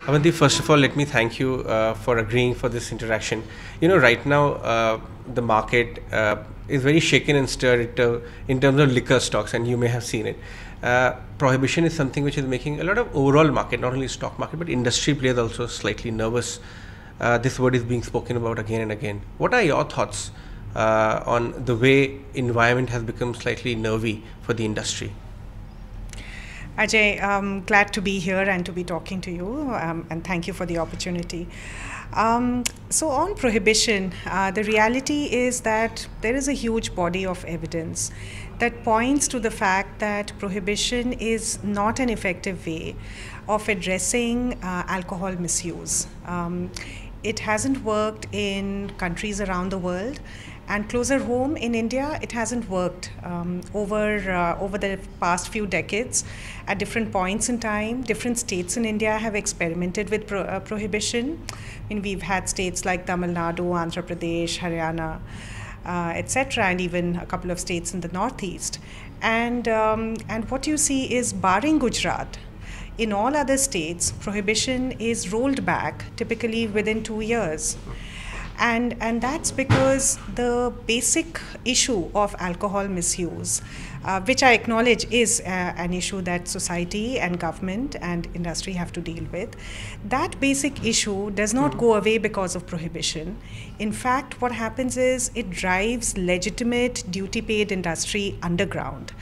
Avanti, first of all, let me thank you for agreeing for this interaction. Right now, the market is very shaken and stirred in terms of liquor stocks, and you may have seen it. Prohibition is something which is making a lot of overall market, not only stock market, but industry players also slightly nervous. This word is being spoken about again and again. What are your thoughts on the way environment has become slightly nervy for the industry? Ajay, I'm glad to be here and to be talking to you, and thank you for the opportunity. So on prohibition, the reality is that there is a huge body of evidence that points to the fact that prohibition is not an effective way of addressing alcohol misuse. It hasn't worked in countries around the world, and closer home in India, it hasn't worked over the past few decades. At different points in time, different states in India have experimented with prohibition. We've had states like Tamil Nadu, Andhra Pradesh, Haryana, etc., and even a couple of states in the northeast. And what you see is, barring Gujarat, in all other states, prohibition is rolled back, typically within 2 years. And that's because the basic issue of alcohol misuse, which I acknowledge is an issue that society and government and industry have to deal with, that basic issue does not go away because of prohibition. In fact, what happens is it drives legitimate duty-paid industry underground,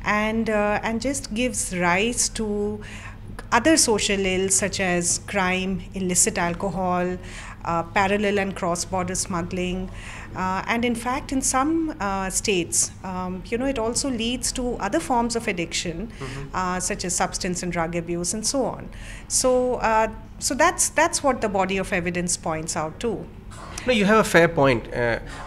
and just gives rise to other social ills such as crime, illicit alcohol, parallel and cross-border smuggling, and in fact in some states, it also leads to other forms of addiction, such as substance and drug abuse and so on. So that's what the body of evidence points out to. No, you have a fair point,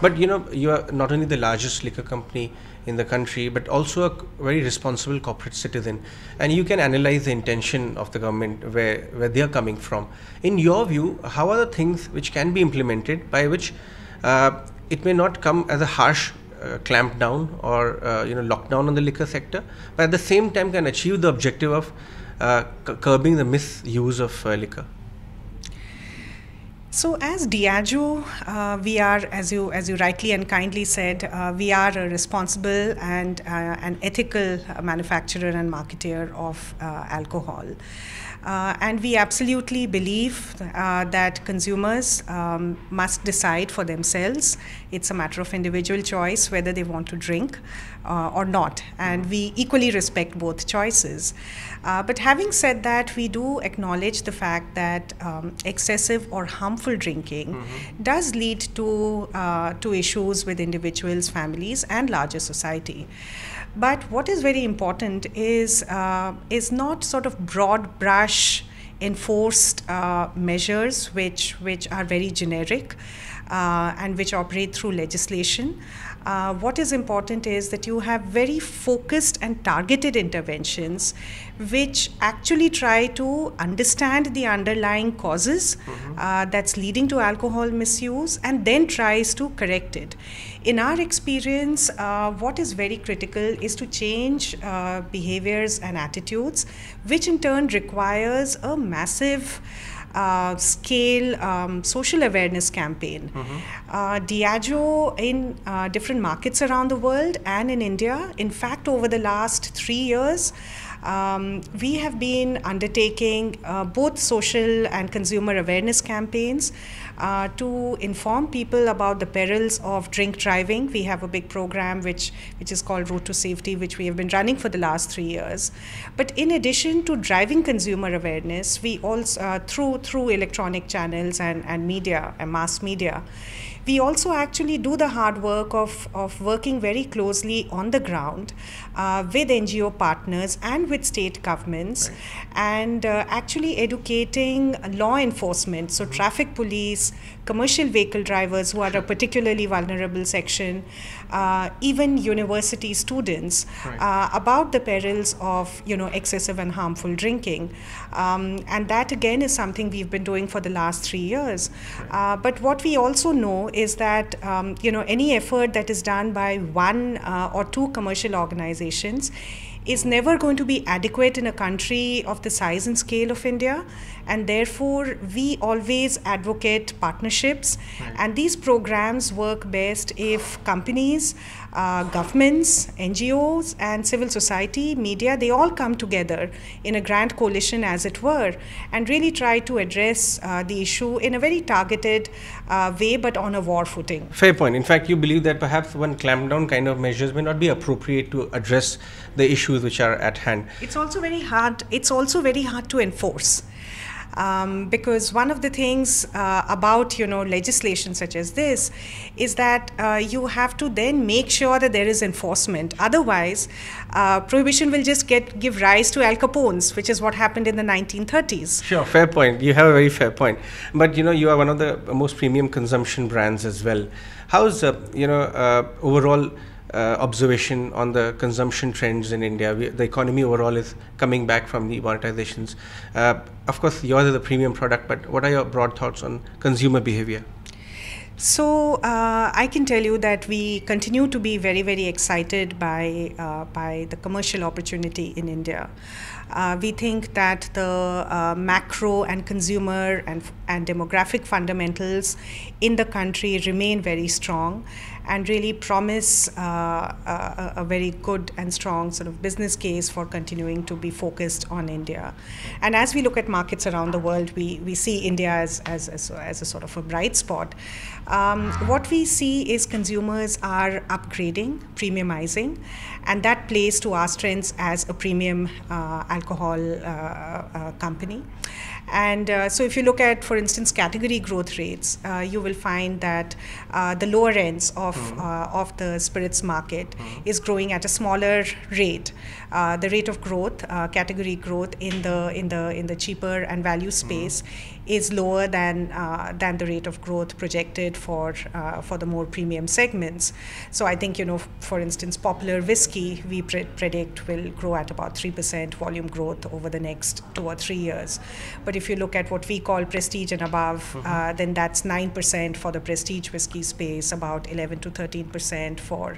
but you are not only the largest liquor company in the country, but also a very responsible corporate citizen, and you can analyze the intention of the government, where they are coming from. In your view, how are the things which can be implemented by which it may not come as a harsh clamp down or lockdown on the liquor sector, but at the same time can achieve the objective of curbing the misuse of liquor? So as Diageo, we are, as you rightly and kindly said, we are a responsible and an ethical manufacturer and marketer of alcohol. And we absolutely believe that consumers must decide for themselves. It's a matter of individual choice whether they want to drink or not. And we equally respect both choices. But having said that, we do acknowledge the fact that excessive or harmful drinking does lead to issues with individuals, families, and larger society. But what is very important is not sort of broad brush enforced measures which are very generic and which operate through legislation. What is important is that you have very focused and targeted interventions which actually try to understand the underlying causes that's leading to alcohol misuse and then tries to correct it. In our experience, what is very critical is to change behaviors and attitudes, which in turn requires a massive scale social awareness campaign. Diageo in different markets around the world and in India, in fact, over the last 3 years, we have been undertaking both social and consumer awareness campaigns to inform people about the perils of drink driving. We have a big program which is called Road to Safety, which we have been running for the last 3 years. But in addition to driving consumer awareness, we also through electronic channels and media and mass media, we also actually do the hard work of working very closely on the ground with NGO partners and with state governments, and actually educating law enforcement, so traffic police, commercial vehicle drivers who are a particularly vulnerable section, even university students, about the perils of excessive and harmful drinking. And that again is something we've been doing for the last 3 years. But what we also know is that any effort that is done by one or two commercial organizations is never going to be adequate in a country of the size and scale of India, and therefore we always advocate partnerships. Right. And these programs work best if companies, governments, NGOs, and civil society, media, they all come together in a grand coalition, as it were, and really try to address the issue in a very targeted way, but on a war footing. Fair point. In fact, you believe that perhaps one clampdown kind of measures may not be appropriate to address the issues which are at hand. It's also very hard. It's also very hard to enforce. Because one of the things about legislation such as this is that you have to then make sure that there is enforcement. Otherwise, prohibition will just give rise to Al Capones, which is what happened in the 1930s. Sure, fair point. You have a very fair point. But you are one of the most premium consumption brands as well. How's overall observation on the consumption trends in India? The economy overall is coming back from the monetizations. Of course, yours is a premium product, but what are your broad thoughts on consumer behavior? So I can tell you that we continue to be very, very excited by the commercial opportunity in India. We think that the macro and consumer and demographic fundamentals in the country remain very strong and really promise a very good and strong sort of business case for continuing to be focused on India. And as we look at markets around the world, we see India as a sort of a bright spot. What we see is consumers are upgrading, premiumizing, and that plays to our strengths as a premium alcohol company. And so if you look at, for instance, category growth rates, you will find that the lower ends of the spirits market is growing at a smaller rate. The rate of growth, category growth in the cheaper and value space is lower than the rate of growth projected for the more premium segments. So I think, for instance, popular whiskey we predict will grow at about 3% volume growth over the next 2 or 3 years. But if you look at what we call prestige and above, then that's 9% for the prestige whiskey space, about 11 to 13% for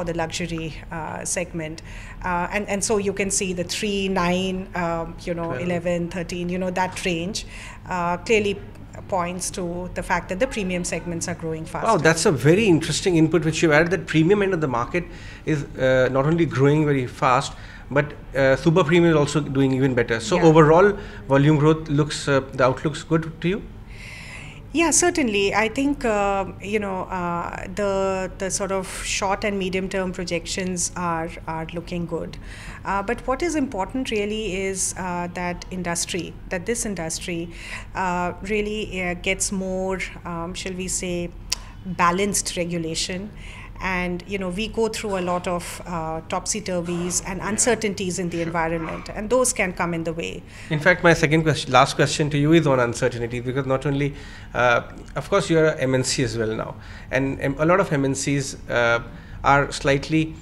the luxury segment. And so you can see the 3, 9, 11, 13, that range clearly points to the fact that the premium segments are growing faster. Wow, that's a very interesting input which you added, that premium end of the market is not only growing very fast, but super premium is also doing even better. So overall volume growth looks, the outlook's good to you? Yeah, certainly. I think the sort of short and medium term projections are looking good. But what is important really is that this industry really gets more, shall we say, balanced regulation. And we go through a lot of topsy-turvies and uncertainties in the environment, and those can come in the way. In fact, my last question to you is on uncertainty, because not only, of course, you are a MNC as well now, and a lot of MNCs are slightly,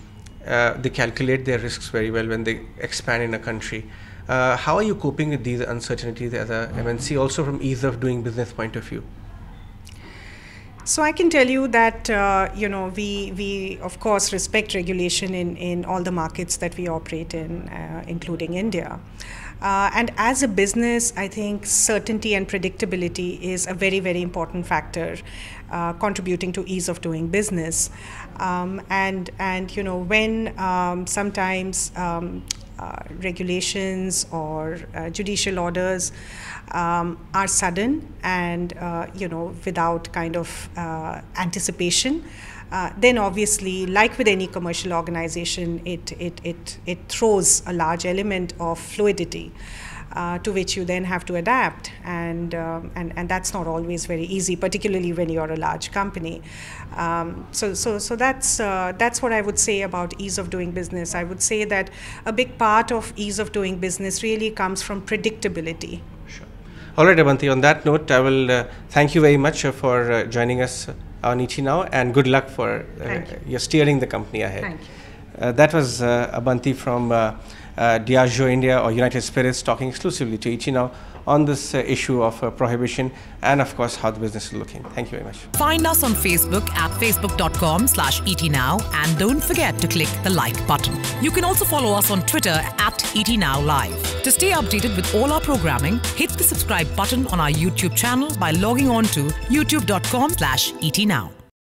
they calculate their risks very well when they expand in a country. How are you coping with these uncertainties as a MNC, also from ease of doing business point of view? So I can tell you that we of course respect regulation in all the markets that we operate in, including India. And as a business, I think certainty and predictability is a very, very important factor contributing to ease of doing business. And when sometimes regulations or judicial orders are sudden and without kind of anticipation, then obviously, like with any commercial organization, it throws a large element of fluidity to which you then have to adapt, and that's not always very easy, particularly when you're a large company. So that's what I would say about ease of doing business. I would say that a big part of ease of doing business really comes from predictability. Sure. All right, Abanti, on that note, I will thank you very much for joining us on Ichi Now, and good luck for your steering the company ahead. Thank you. That was Abanti from Diageo India or United Spirits, talking exclusively to Ichi Now on this issue of prohibition and of course how the business is looking. Thank you very much. Find us on Facebook at facebook.com/ETNow and don't forget to click the like button. You can also follow us on Twitter at ETNowLive. To stay updated with all our programming, hit the subscribe button on our YouTube channel by logging on to youtube.com/ETNow.